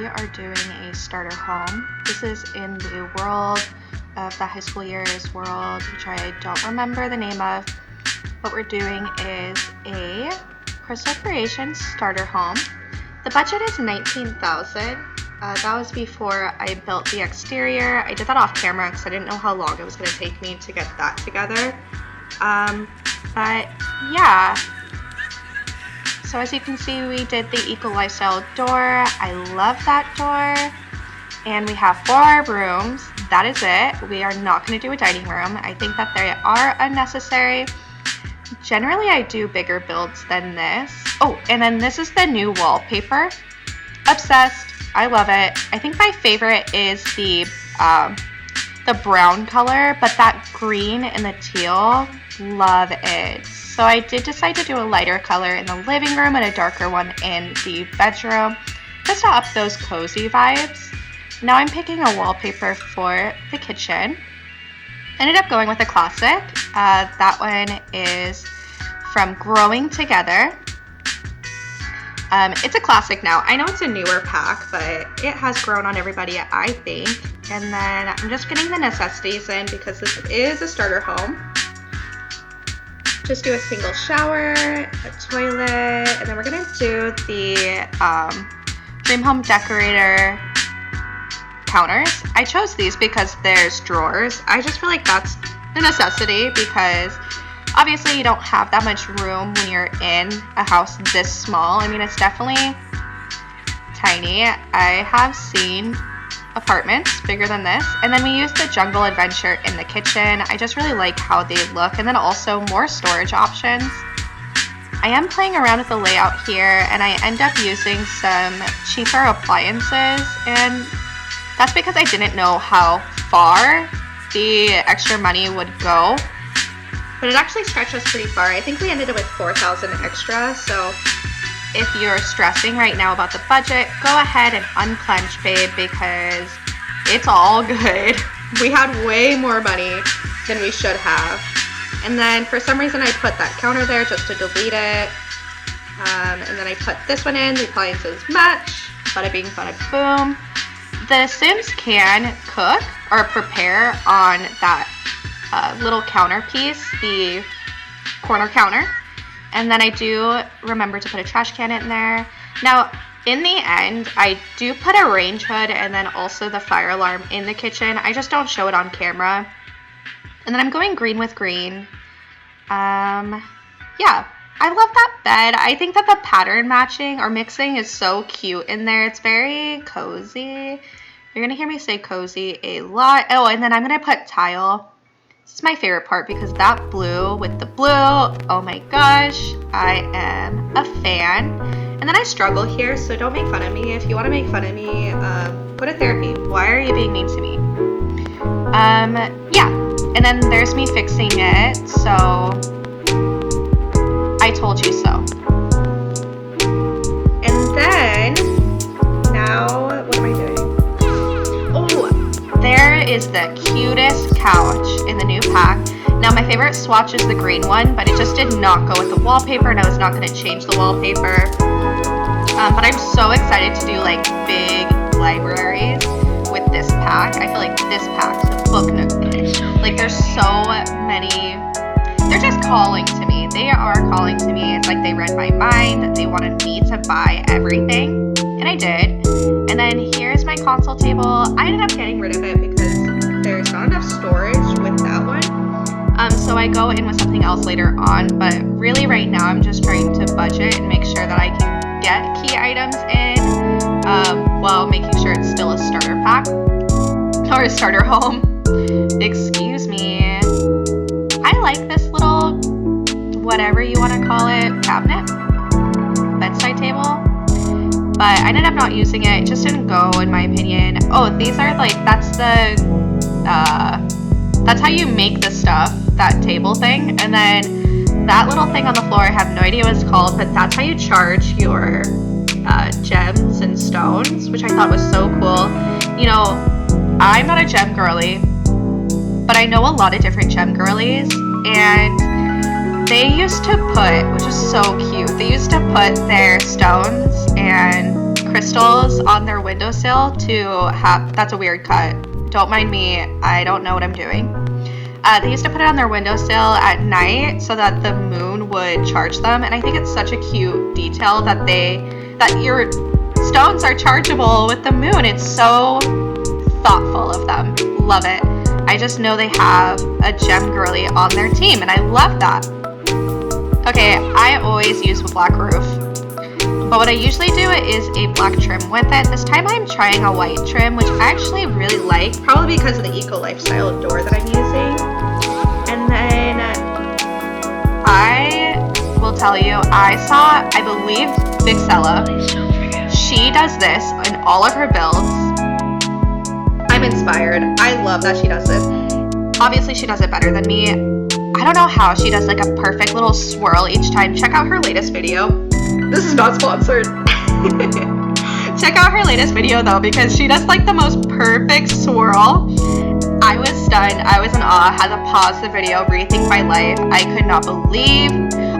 we are doing a starter home. This is in the world of the high school years world, which I don't remember the name of. What we're doing is a Crystal Creations starter home. The budget is $19,000. That was before I built the exterior. I did that off camera because I didn't know how long it was going to take me to get that together. But yeah. So as you can see, we did the Eco Lifestyle door. I love that door. And we have 4 rooms. That is it. We are not going to do a dining room. I think that they are unnecessary. Generally, I do bigger builds than this. Oh, and then this is the new wallpaper. Obsessed. I love it. I think my favorite is the brown color, but that green and the teal, love it. So I did decide to do a lighter color in the living room and a darker one in the bedroom, just to up those cozy vibes. Now I'm picking a wallpaper for the kitchen. Ended up going with a classic. That one is from Growing Together. It's a classic now. I know it's a newer pack, but it has grown on everybody, I think. And then I'm just getting the necessities in because this is a starter home. Just do a single shower, a toilet, and then we're gonna do the Dream Home Decorator counters. I chose these because there's drawers. I just feel like that's a necessity because obviously you don't have that much room when you're in a house this small. I mean, it's definitely tiny. I have seen apartments bigger than this. And then we use the Jungle Adventure in the kitchen. I just really like how they look. And then also more storage options. I am playing around with the layout here and I end up using some cheaper appliances. And that's because I didn't know how far the extra money would go. But it actually stretched us pretty far. I think we ended up with $4,000 extra. So if you're stressing right now about the budget, go ahead and unclench, babe, because it's all good. We had way more money than we should have. And then for some reason I put that counter there just to delete it. And then I put this one in, the appliances match, bada bing, bada boom. The Sims can cook or prepare on that little counter piece, the corner counter. And then I do remember to put a trash can in there. Now, in the end, I do put a range hood and then also the fire alarm in the kitchen. I just don't show it on camera. And then I'm going green with green. Yeah, I love that bed. I think that the pattern matching or mixing is so cute in there. It's very cozy. You're gonna hear me say cozy a lot. Oh, and then I'm gonna put tile. This is my favorite part because that blue with the blue, oh my gosh, I am a fan. And then I struggle here, so don't make fun of me. If you want to make fun of me, go to therapy. Why are you being mean to me? Yeah, and then there's me fixing it, so I told you so. And then, now, what am I doing? There is the cutest couch in the new pack. Now my favorite swatch is the green one, but it just did not go with the wallpaper and I was not going to change the wallpaper. But I'm so excited to do like big libraries with this pack. I feel like this pack's a book nook. Like there's so many, they're just calling to me. They are calling to me. It's like they read my mind. They wanted me to buy everything. And I did. And then here's my console table. I ended up getting rid of it because there's not enough storage with that one. So I go in with something else later on. But really right now I'm just trying to budget and make sure that I can get key items in while making sure it's still a starter pack or a starter home. Excuse me. I like this little, whatever you want to call it, cabinet, bedside table. But I ended up not using it. It just didn't go in my opinion. Oh, these are like, that's how you make the stuff, that table thing. And then that little thing on the floor, I have no idea what it's called, but that's how you charge your gems and stones, which I thought was so cool. You know, I'm not a gem girly, but I know a lot of different gem girlies, and they used to put, which is so cute, they used to put their stones and crystals on their windowsill to have, that's a weird cut. Don't mind me, I don't know what I'm doing. They used to put it on their windowsill at night so that the moon would charge them, and I think it's such a cute detail that your stones are chargeable with the moon. It's so thoughtful of them. Love it. I just know they have a gem girly on their team, and I love that. Okay, I always use a black roof, but what I usually do is a black trim with it. This time I'm trying a white trim, which I actually really like, probably because of the eco lifestyle door that I'm using. And then I will tell you, I saw, I believe, Vixella. She does this in all of her builds. I'm inspired. I love that she does this. Obviously, she does it better than me. I don't know how she does like a perfect little swirl each time. Check out her latest video. This is not sponsored. Check out her latest video though, because she does like the most perfect swirl. I was stunned. I was in awe. Had to pause the video, rethink my life. I could not believe.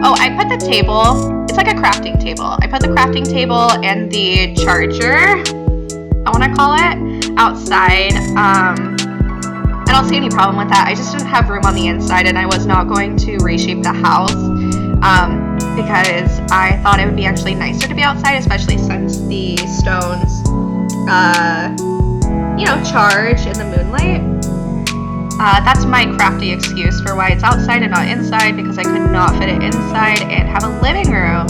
Oh, I put the table. It's like a crafting table. I put the crafting table and the charger, I want to call it, outside. I don't see any problem with that. I just didn't have room on the inside, and I was not going to reshape the house because I thought it would be actually nicer to be outside, especially since the stones, charge in the moonlight. That's my crafty excuse for why it's outside and not inside, because I could not fit it inside and have a living room.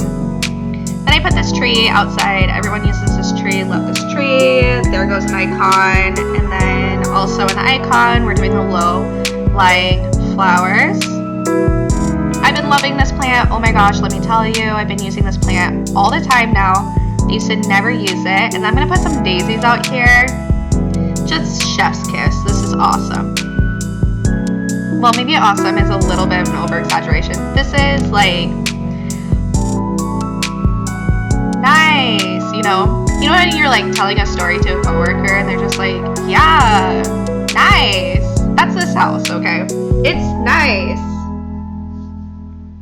Then I put this tree outside. Everyone uses this tree. Love this tree. There goes an icon. And then also an icon. We're doing the low-lying flowers. I've been loving this plant. Oh my gosh, let me tell you. I've been using this plant all the time now. I used to never use it. And I'm going to put some daisies out here. Just chef's kiss. This is awesome. Well, maybe awesome is a little bit of an over-exaggeration. This is like nice, you know when you're like telling a story to a coworker and they're just like, yeah, nice. That's this house, okay? It's nice.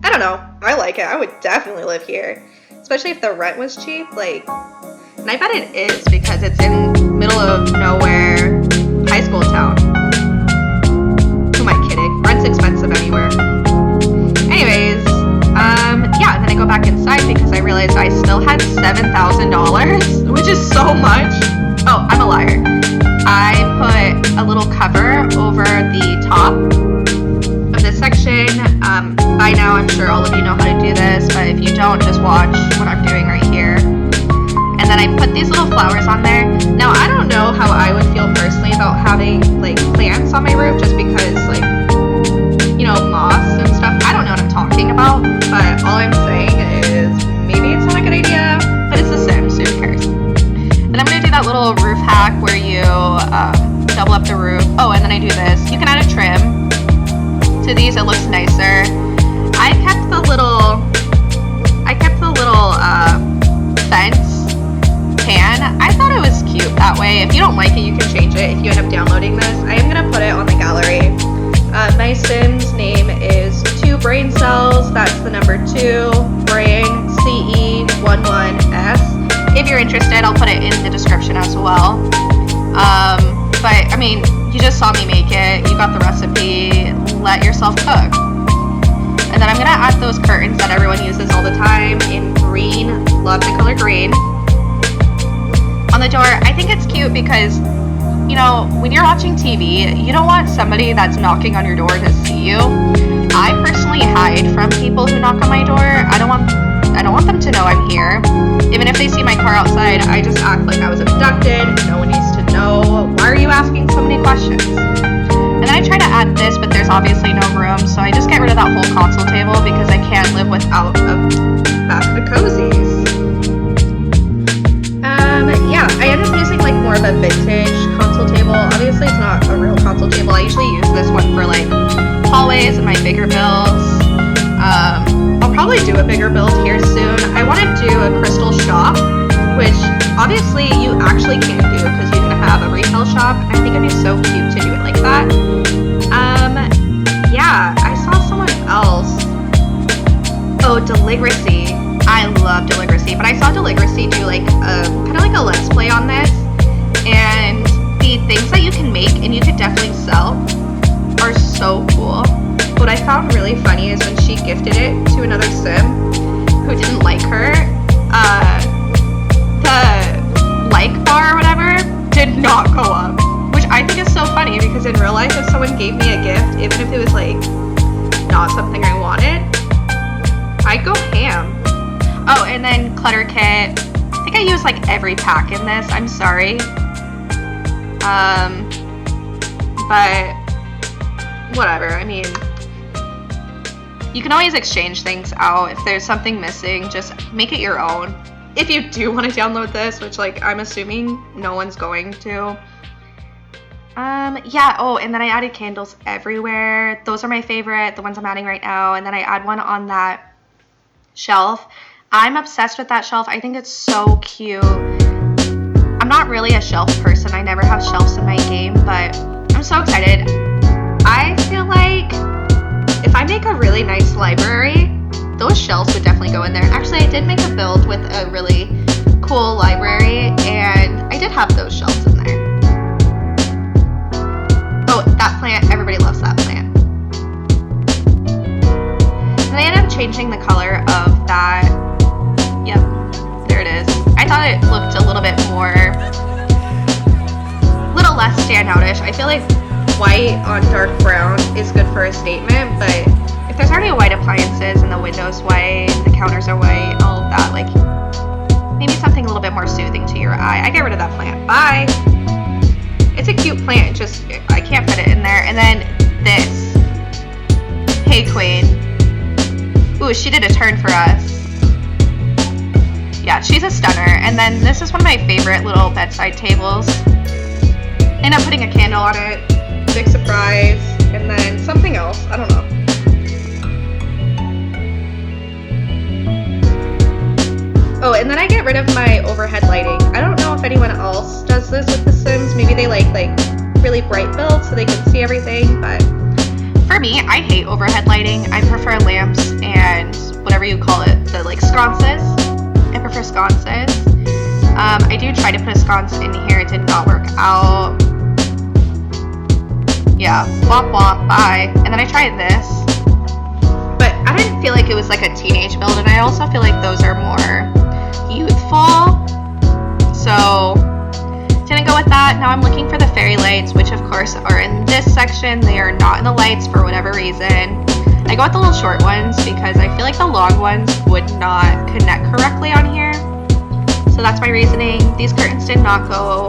I don't know. I like it. I would definitely live here, especially if the rent was cheap. Like, and I bet it is because it's in middle of nowhere, high school town. Who am I kidding? Rent's expensive anywhere. Anyways, yeah, and then I go back inside because I realized I still had $7,000, which is so much. Oh, I'm a liar. I put a little cover over the top of this section. By now, I'm sure all of you know how to do this, but if you don't, just watch what I'm doing right here. And then I put these little flowers on there. Now, I don't know how I would feel personally about having like plants on my roof, just because like, moss and stuff. I don't know what I'm talking about, but all I'm saying is maybe it's not a good idea, but it's The Sims, so who cares? And I'm gonna do that little roof hack where you double up the roof. Oh, and then I do this. You can add a trim to these. It looks nicer. I kept the little fence pan. I thought it was cute that way. If you don't like it, you can change it if you end up downloading this. I am gonna put it on the gallery. My Sim's name is 2 brain cells. That's the number 2 brain CE11S. If you're interested, I'll put it in the description as well. But I mean, you just saw me make it. You got the recipe. Let yourself cook. And then I'm gonna add those curtains that everyone uses all the time in green. Love the color green. On the door, I think it's cute because when you're watching TV, you don't want somebody that's knocking on your door to see you. I personally hide from people who knock on my door. I don't want them to know I'm here. Even if they see my car outside, I just act like I was abducted. No one needs to know. Why are you asking so many questions? And then I try to add this, but there's obviously no room, so I just get rid of that whole console table because I can't live without a basket of cozies. Yeah, I end up using like more of a vintage console table. Obviously, it's not a real console table. I usually use this one for like hallways and my bigger builds. I'll probably do a bigger build here soon. I want to do a crystal shop, which obviously you actually can't do because you can have a retail shop. I think it'd be so cute to do it like that. Yeah, I saw someone else. Oh, Deligracy. I love Deligracy, but I saw Deligracy do like kind of like a let's play on this, and the things that you can make and you could definitely sell are so cool. What I found really funny is when she gifted it to another sim who didn't like her, the like bar or whatever did not go up, which I think is so funny because in real life if someone gave me a gift, even if it was like not something I wanted, I'd go ham. Oh, and then Clutter Kit. I think I used like every pack in this. I'm sorry. But whatever. I mean, you can always exchange things out. If there's something missing, just make it your own. If you do want to download this, which like I'm assuming no one's going to. Yeah, oh, and then I added candles everywhere. Those are my favorite, the ones I'm adding right now. And then I add one on that shelf. I'm obsessed with that shelf. I think it's so cute. I'm not really a shelf person. I never have shelves in my game, but I'm so excited. I feel like if I make a really nice library, those shelves would definitely go in there. Actually, I did make a build with a really cool library, and I did have those shelves in there. Oh, that plant, everybody loves that plant. And I ended up changing the color of that. Yep, there it is. I thought it looked a little bit more, little less standoutish. I feel like white on dark brown is good for a statement, but if there's already white appliances and the window's white, the counters are white, and all of that, like maybe something a little bit more soothing to your eye. I get rid of that plant. Bye. It's a cute plant, just I can't fit it in there. And then this. Hey, Queen. Ooh, she did a turn for us. Yeah, she's a stunner. And then this is one of my favorite little bedside tables. And I'm putting a candle on it. Big surprise. And then something else. I don't know. Oh, and then I get rid of my overhead lighting. I don't know if anyone else does this with The Sims. Maybe they like really bright builds so they can see everything, but for me, I hate overhead lighting. I prefer lamps and whatever you call it, the like sconces. I prefer sconces. I do try to put a sconce in here. It did not work out. Yeah, womp womp, bye. And then I tried this, but I didn't feel like it was like a teenage build, and I also feel like those are more youthful, so didn't go with that. Now I'm looking for the fairy lights, which of course are in this section. They are not in the lights for whatever reason. I go with the little short ones because I feel like the long ones would not connect correctly on here, so that's my reasoning. These curtains did not go.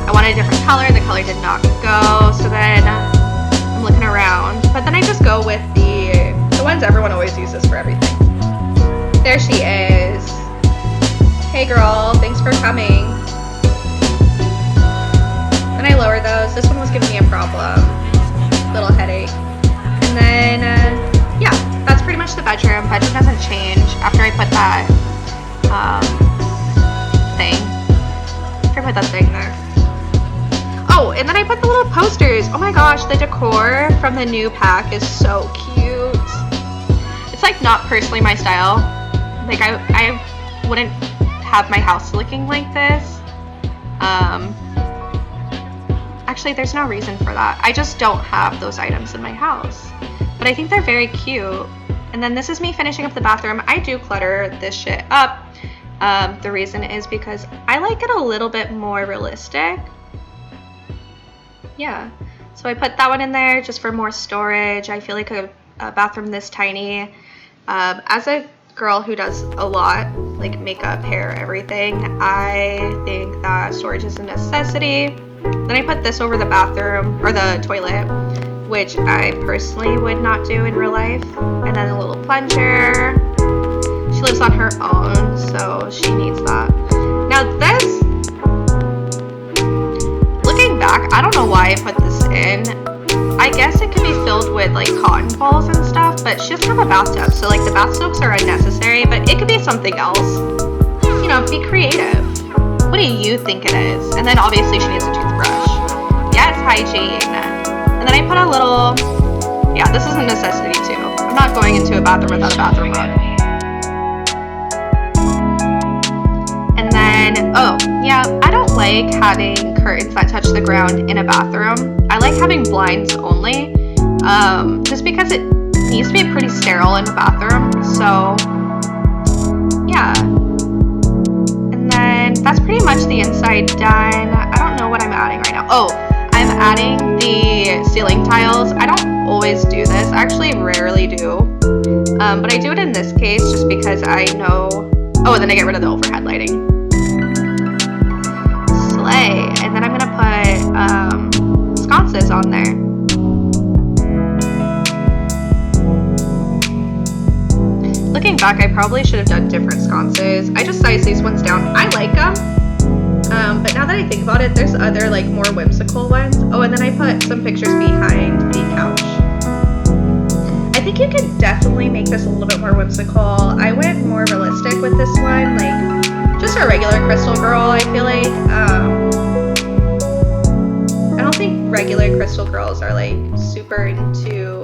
I wanted a different color. The color did not go, so then I'm looking around, but then I just go with the ones everyone always uses for everything. There she is. Hey girl, thanks for coming. Then I lower those. This one was giving me a problem. Little headache. And then, yeah, that's pretty much the bedroom. Bedroom doesn't change after I put that thing. After I put that thing there. Oh, and then I put the little posters. Oh my gosh, the decor from the new pack is so cute. It's like not personally my style. Like I wouldn't have my house looking like this. Actually, there's no reason for that. I just don't have those items in my house. But I think they're very cute. And then this is me finishing up the bathroom. I do clutter this shit up. The reason is because I like it a little bit more realistic. Yeah. So I put that one in there just for more storage. I feel like a bathroom this tiny. As a girl who does a lot, like makeup, hair, everything, I think that storage is a necessity. Then I put this over the bathroom, or the toilet, which I personally would not do in real life. And then a little plunger. She lives on her own, so she needs that. Now this, looking back, I don't know why I put this in. I guess it could be filled with like cotton balls and stuff, but she doesn't have a bathtub, so like the bath soaps are unnecessary, but it could be something else. You know, be creative. What do you think it is? And then obviously she needs a toothbrush. Yes, hygiene. And then I put a little, yeah, this is a necessity too. I'm not going into a bathroom without a bathroom rug. oh, yeah, I don't like having curtains that touch the ground in a bathroom. I like having blinds only, just because it needs to be pretty sterile in the bathroom. So, yeah. And then that's pretty much the inside done. I don't know what I'm adding right now. Oh, I'm adding the ceiling tiles. I don't always do this. I actually rarely do. But I do it in this case just because I know... Oh, and then I get rid of the overhead lighting. Slay. And then I'm going to put sconces on there. Looking back, I probably should have done different sconces. I just sized these ones down. I like them. But now that I think about it, there's other like more whimsical ones. Oh, and then I put some pictures behind the couch. I think you could definitely make this a little bit more whimsical. I went more realistic with this one, like just a regular crystal girl, I feel like. I don't think regular crystal girls are like super into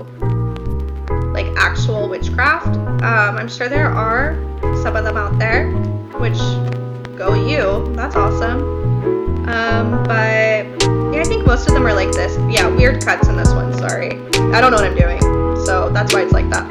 like actual witchcraft. I'm sure there are some of them out there, which go you, that's awesome. But yeah, I think most of them are like this. Yeah, weird cuts in this one, sorry. I don't know what I'm doing, so that's why it's like that.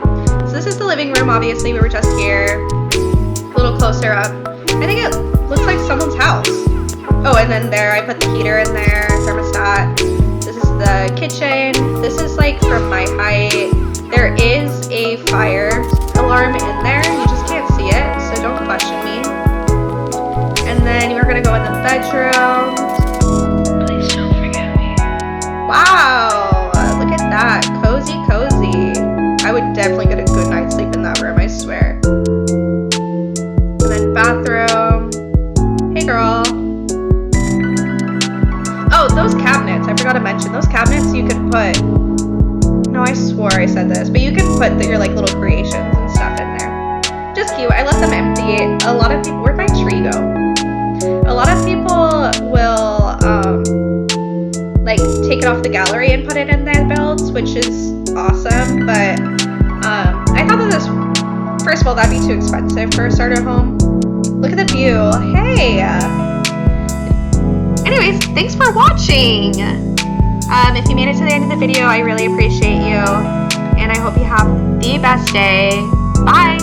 So this is the living room, obviously, we were just here. A little closer up. I think it looks like someone's house. Oh, and then there, I put the heater in there, thermostat. This is the kitchen. This is like from my height. There is a fire alarm in there, you just can't see it, so don't question me. And then we're gonna go in the bedroom. Please don't forget me. Wow, look at that, cozy, cozy. I would definitely get a good night's sleep in that room, I swear. And then bathroom. Hey girl. Oh, those cabinets, I forgot to mention, those cabinets you could put, no, I swore I said this, but you can put your like little creations and stuff in there. Just cute. I left them empty. A lot of people, where'd my tree go? A lot of people will like take it off the gallery and put it in their builds, which is awesome. But I thought that this, first of all, that'd be too expensive for a starter home. Look at the view. Hey. Anyways, thanks for watching. If you made it to the end of the video, I really appreciate you, and I hope you have the best day. Bye!